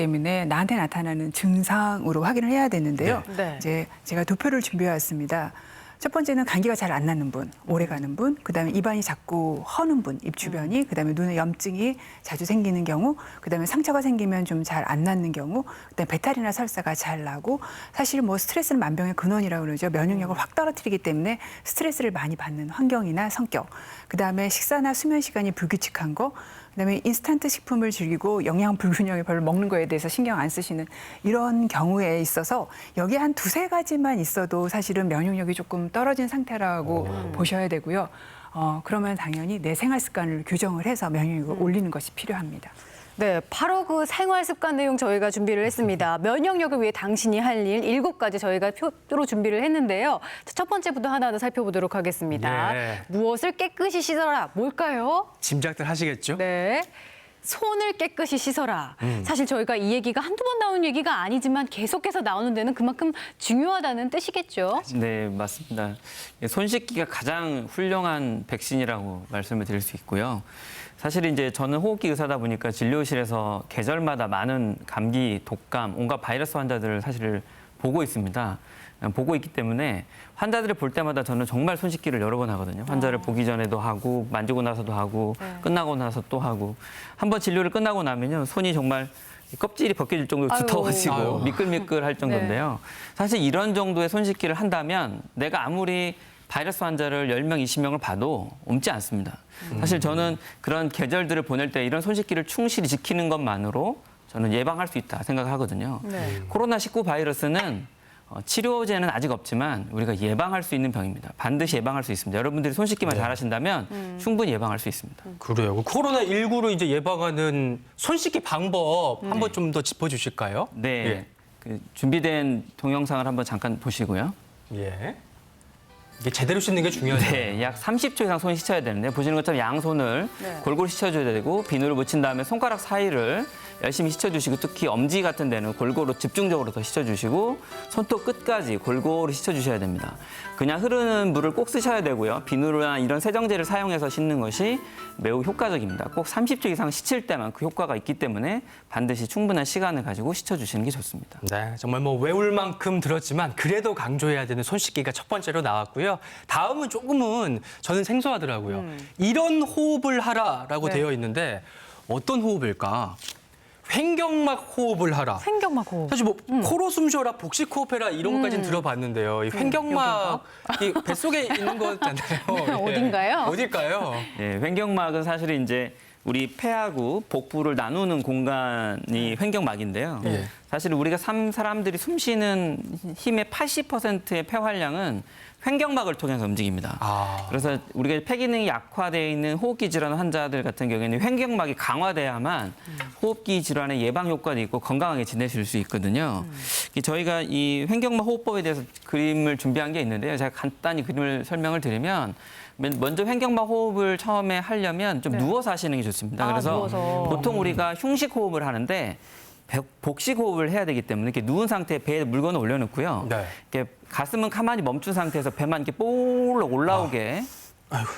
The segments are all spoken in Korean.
때문에 나한테 나타나는 증상으로 확인을 해야 되는데요. 네. 이제 제가 도표를 준비해 왔습니다. 첫 번째는 감기가 잘 안 나는 분, 오래 가는 분, 그다음에 입안이 자꾸 허는 분, 입 주변이, 그다음에 눈에 염증이 자주 생기는 경우, 그다음에 상처가 생기면 좀 잘 안 낫는 경우, 그다음에 배탈이나 설사가 잘 나고, 사실 뭐 스트레스는 만병의 근원이라고 그러죠. 면역력을 확 떨어뜨리기 때문에 스트레스를 많이 받는 환경이나 성격, 그다음에 식사나 수면 시간이 불규칙한 거, 그다음에 인스턴트 식품을 즐기고 영양 불균형에 별로 먹는 거에 대해서 신경 안 쓰시는 이런 경우에 있어서 여기 한 두세 가지만 있어도 사실은 면역력이 조금 떨어진 상태라고 보셔야 되고요. 그러면 당연히 내 생활 습관을 규정을 해서 면역력을 올리는 것이 필요합니다. 네, 바로 그 생활 습관 내용 저희가 준비를 했습니다. 면역력을 위해 당신이 할 일 7가지 저희가 표로 준비를 했는데요. 첫 번째부터 하나하나 살펴보도록 하겠습니다. 예. 무엇을 깨끗이 씻어라? 뭘까요? 짐작들 하시겠죠? 네. 손을 깨끗이 씻어라. 사실 저희가 이 얘기가 한두 번 나오는 얘기가 아니지만 계속해서 나오는 데는 그만큼 중요하다는 뜻이겠죠. 네, 맞습니다. 손 씻기가 가장 훌륭한 백신이라고 말씀을 드릴 수 있고요. 사실 이제 저는 호흡기 의사다 보니까 진료실에서 계절마다 많은 감기, 독감, 온갖 바이러스 환자들을 사실 보고 있습니다. 보고 있기 때문에 환자들을 볼 때마다 저는 정말 손 씻기를 여러 번 하거든요. 환자를 보기 전에도 하고, 만지고 나서도 하고, 끝나고 나서 또 하고. 한번 진료를 끝나고 나면요, 손이 정말 껍질이 벗겨질 정도로 아유. 두터워지고 아유. 미끌미끌할 정도인데요. 사실 이런 정도의 손 씻기를 한다면 내가 아무리 바이러스 환자를 10명, 20명을 봐도 옮지 않습니다. 사실 저는 그런 계절들을 보낼 때 이런 손 씻기를 충실히 지키는 것만으로 저는 예방할 수 있다 생각하거든요. 네. 코로나19 바이러스는 치료제는 아직 없지만 우리가 예방할 수 있는 병입니다. 반드시 예방할 수 있습니다. 여러분들이 손 씻기만 잘하신다면 충분히 예방할 수 있습니다. 그래요. 코로나19로 이제 예방하는 손 씻기 방법 한번 좀 더 짚어주실까요? 네, 그 준비된 동영상을 한번 잠깐 보시고요. 예. 이게 제대로 씻는 게 중요하죠. 네, 약 30초 이상 손 씻어야 되는데 보시는 것처럼 양손을 네. 골고루 씻어줘야 되고 비누를 묻힌 다음에 손가락 사이를 열심히 씻어주시고 특히 엄지 같은 데는 골고루 집중적으로 더 씻어주시고 손톱 끝까지 골고루 씻어주셔야 됩니다. 그냥 흐르는 물을 꼭 쓰셔야 되고요. 비누나 이런 세정제를 사용해서 씻는 것이 매우 효과적입니다. 꼭 30초 이상 씻을 때만 그 효과가 있기 때문에 반드시 충분한 시간을 가지고 씻어주시는 게 좋습니다. 네, 정말 뭐 외울 만큼 들었지만 그래도 강조해야 되는 손 씻기가 첫 번째로 나왔고요. 다음은 조금은 저는 생소하더라고요. 이런 호흡을 하라라고 네. 되어 있는데 어떤 호흡일까? 횡격막 호흡을 하라. 생경막 호흡. 사실 뭐 코로 숨 쉬어라, 복식 호흡해라 이런 것까지는 들어봤는데요. 이 횡격막 이 뱃속에 있는 거잖아요. 어딘가요? 어딜까요? 네, 횡격막은 사실 이제 우리 폐하고 복부를 나누는 공간이 횡격막인데요. 예. 사실 우리가 사람들이 숨 쉬는 힘의 80%의 폐활량은 횡격막을 통해서 움직입니다. 아. 그래서 우리가 폐 기능이 약화되어 있는 호흡기 질환 환자들 같은 경우에는 횡격막이 강화돼야만 호흡기 질환의 예방 효과도 있고 건강하게 지내실 수 있거든요. 저희가 이 횡격막 호흡법에 대해서 그림을 준비한 게 있는데요. 제가 간단히 그림을 설명을 드리면 먼저 횡격막 호흡을 처음에 하려면 좀 누워서 하시는 게 좋습니다. 아, 그래서 누워서. 보통 우리가 흉식 호흡을 하는데 복식 호흡을 해야 되기 때문에 이렇게 누운 상태에 배에 물건을 올려놓고요. 네. 이렇게 가슴은 가만히 멈춘 상태에서 배만 이렇게 볼록 올라오게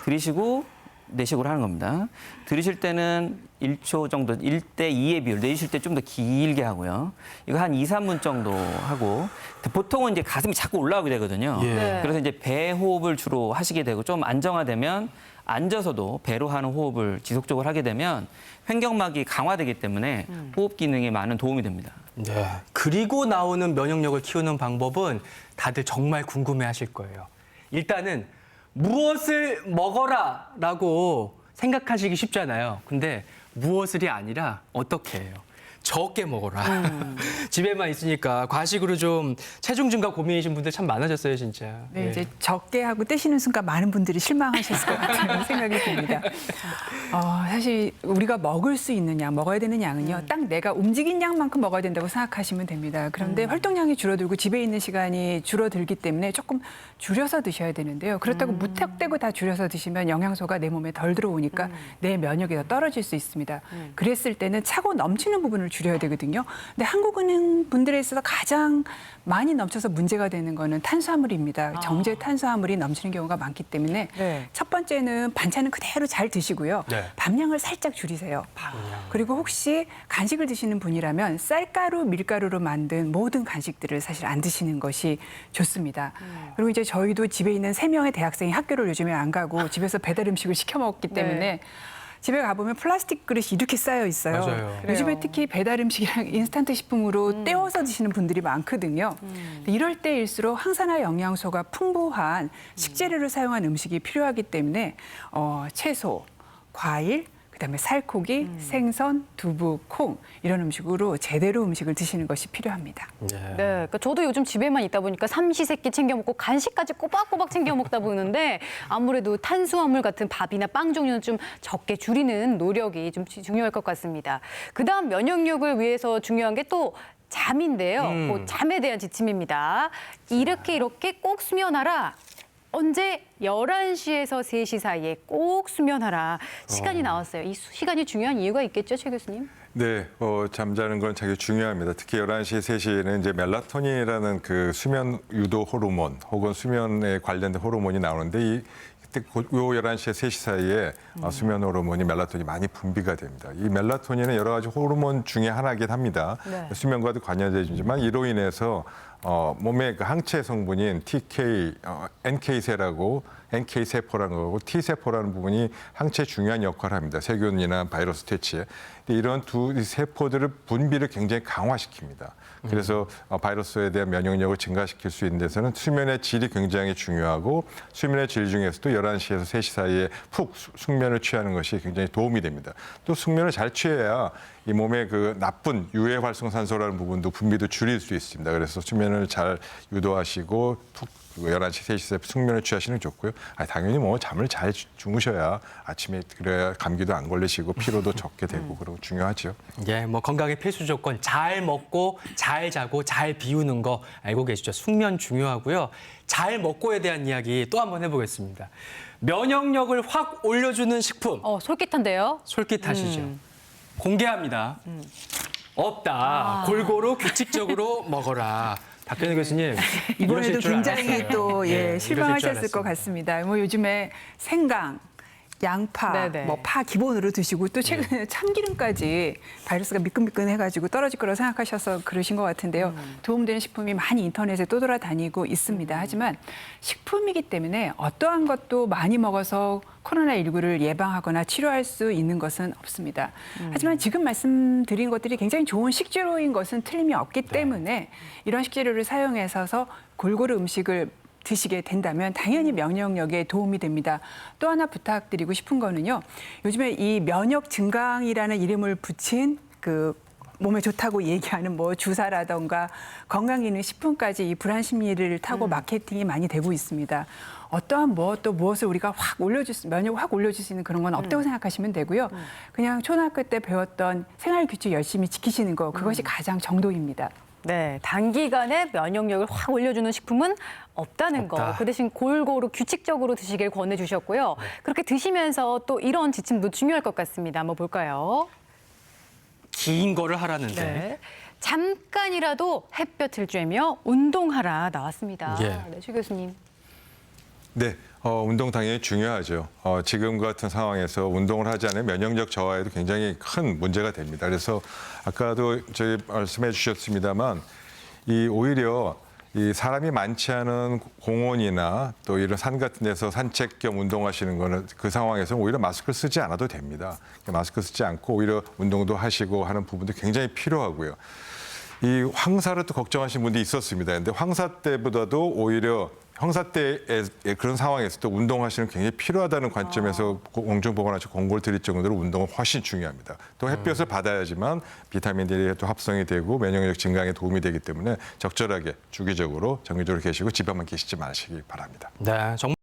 들이쉬고 내쉬고를 하는 겁니다. 들이쉴 때는 1초 정도, 1대 2의 비율, 내쉴 때 좀 더 길게 하고요. 이거 한 2, 3분 정도 하고 보통은 이제 가슴이 자꾸 올라오게 되거든요. 예. 네. 그래서 이제 배 호흡을 주로 하시게 되고 좀 안정화되면 앉아서도 배로 하는 호흡을 지속적으로 하게 되면 횡격막이 강화되기 때문에 호흡 기능에 많은 도움이 됩니다. 네. 그리고 나오는 면역력을 키우는 방법은 다들 정말 궁금해하실 거예요. 일단은 무엇을 먹어라라고 생각하시기 쉽잖아요. 근데 무엇을이 아니라 어떻게 해요? 적게 먹어라. 집에만 있으니까 과식으로 좀 체중 증가 고민이신 분들 참 많아졌어요, 진짜. 네, 예. 이제 적게 하고 떼시는 순간 많은 분들이 실망하셨을 것 같은 생각이 듭니다. 사실 우리가 먹을 수 있는 양, 먹어야 되는 양은요, 딱 내가 움직인 양만큼 먹어야 된다고 생각하시면 됩니다. 그런데 활동량이 줄어들고 집에 있는 시간이 줄어들기 때문에 조금 줄여서 드셔야 되는데요. 그렇다고 무턱대고 다 줄여서 드시면 영양소가 내 몸에 덜 들어오니까 내 면역이 더 떨어질 수 있습니다. 그랬을 때는 차고 넘치는 부분을 줄여야 되거든요. 근데 한국은 분들에 있어서 가장 많이 넘쳐서 문제가 되는 거는 탄수화물입니다. 정제 탄수화물이 넘치는 경우가 많기 때문에 네. 첫 번째는 반찬은 그대로 잘 드시고요. 네. 밥량을 살짝 줄이세요. 그리고 혹시 간식을 드시는 분이라면 쌀가루, 밀가루로 만든 모든 간식들을 사실 안 드시는 것이 좋습니다. 그리고 이제 저희도 집에 있는 3명의 대학생이 학교를 요즘에 안 가고 집에서 배달 음식을 시켜 먹기 때문에 네. 집에 가보면 플라스틱 그릇이 이렇게 쌓여 있어요. 맞아요. 요즘에 그래요. 특히 배달 음식이랑 인스턴트 식품으로 때워서 드시는 분들이 많거든요. 근데 이럴 때일수록 항산화 영양소가 풍부한 식재료를 사용한 음식이 필요하기 때문에 채소, 과일, 그다음에 살코기, 생선, 두부, 콩 이런 음식으로 제대로 음식을 드시는 것이 필요합니다. 네, 그러니까 저도 요즘 집에만 있다 보니까 삼시세끼 챙겨 먹고 간식까지 꼬박꼬박 챙겨 먹다 보는데 아무래도 탄수화물 같은 밥이나 빵 종류는 좀 적게 줄이는 노력이 좀 중요할 것 같습니다. 그다음 면역력을 위해서 중요한 게 또 잠인데요. 그 잠에 대한 지침입니다. 이렇게 꼭 수면하라. 언제 11시에서 3시 사이에 꼭 수면하라. 시간이 나왔어요. 이 시간이 중요한 이유가 있겠죠, 최 교수님? 네, 잠자는 건 되게 중요합니다. 특히 11시, 3시에는 이제 멜라토닌이라는 그 수면 유도 호르몬 혹은 수면에 관련된 호르몬이 나오는데 그때 요 11시에 3시 사이에 수면 호르몬이 멜라토닌이 많이 분비가 됩니다. 이 멜라토닌은 여러 가지 호르몬 중에 하나이긴 합니다. 네. 수면과도 관련되지만 이로 인해서 몸의 그 항체 성분인 TK, NK세라고 NK 세포라는 거고 T 세포라는 부분이 항체 중요한 역할을 합니다. 세균이나 바이러스 퇴치에. 근데 이런 두 세포들을 분비를 굉장히 강화시킵니다. 그래서 바이러스에 대한 면역력을 증가시킬 수 있는 데서는 수면의 질이 굉장히 중요하고 수면의 질 중에서도 11시에서 3시 사이에 푹 숙면을 취하는 것이 굉장히 도움이 됩니다. 또 숙면을 잘 취해야 이 몸의 그 나쁜 유해 활성산소라는 부분도 분비도 줄일 수 있습니다. 그래서 수면을 잘 유도하시고 푹 11시, 3시 숙면을 취하시는 게 좋고요. 당연히 뭐 잠을 잘 주무셔야 아침에 그래야 감기도 안 걸리시고 피로도 적게 되고 그러고 중요하죠. 예, 뭐 건강의 필수 조건 잘 먹고 잘 자고 잘 비우는 거 알고 계시죠? 숙면 중요하고요. 잘 먹고에 대한 이야기 또 한번 해보겠습니다. 면역력을 확 올려주는 식품 솔깃한데요. 솔깃하시죠? 공개합니다. 없다. 골고루 규칙적으로 먹어라. 박현우 교수님 이번에도 이러실 줄 굉장히 알았어요. 또 이러실 줄 실망하셨을 알았습니다. 것 같습니다. 뭐 요즘에 생강, 양파, 네네. 뭐 파 기본으로 드시고 또 최근에 참기름까지 바이러스가 미끈미끈해가지고 떨어질 거라고 생각하셔서 그러신 것 같은데요. 도움되는 식품이 많이 인터넷에 떠돌아다니고 있습니다. 하지만 식품이기 때문에 어떠한 것도 많이 먹어서 코로나19를 예방하거나 치료할 수 있는 것은 없습니다. 하지만 지금 말씀드린 것들이 굉장히 좋은 식재료인 것은 틀림이 없기 때문에 이런 식재료를 사용해서 골고루 음식을 드시게 된다면 당연히 면역력에 도움이 됩니다. 또 하나 부탁드리고 싶은 거는요. 요즘에 이 면역 증강이라는 이름을 붙인 그 몸에 좋다고 얘기하는 뭐 주사라던가 건강기능 식품까지 이 불안 심리를 타고 마케팅이 많이 되고 있습니다. 어떠한 무엇을 우리가 면역을 확 올려줄 수 있는 그런 건 없다고 생각하시면 되고요. 그냥 초등학교 때 배웠던 생활 규칙 열심히 지키시는 거 그것이 가장 정도입니다. 네, 단기간에 면역력을 확 올려주는 식품은 없다는 거. 그 대신 골고루 규칙적으로 드시길 권해주셨고요. 그렇게 드시면서 또 이런 지침도 중요할 것 같습니다. 한번 볼까요? 긴 거를 하라는데. 네. 잠깐이라도 햇볕을 쬐며 운동하라 나왔습니다. 예. 네, 최 교수님. 네, 운동 당연히 중요하죠. 지금 같은 상황에서 운동을 하지 않으면 면역력 저하에도 굉장히 큰 문제가 됩니다. 그래서 아까도 저희 말씀해 주셨습니다만 오히려 이 사람이 많지 않은 공원이나 또 이런 산 같은 데서 산책 겸 운동하시는 거는 그 상황에서 오히려 마스크를 쓰지 않아도 됩니다. 마스크 쓰지 않고 오히려 운동도 하시고 하는 부분도 굉장히 필요하고요. 이 황사를 또 걱정하시는 분들이 있었습니다. 근데 황사 때보다도 오히려 황사 때의 그런 상황에서도 운동하시는 게 굉장히 필요하다는 관점에서 공중보건학적 공고를 드릴 정도로 운동은 훨씬 중요합니다. 또 햇볕을 받아야지만 비타민 D가 또 합성이 되고 면역력 증강에 도움이 되기 때문에 적절하게 주기적으로 정기적으로 계시고 집에만 계시지 마시기 바랍니다. 네, 정말.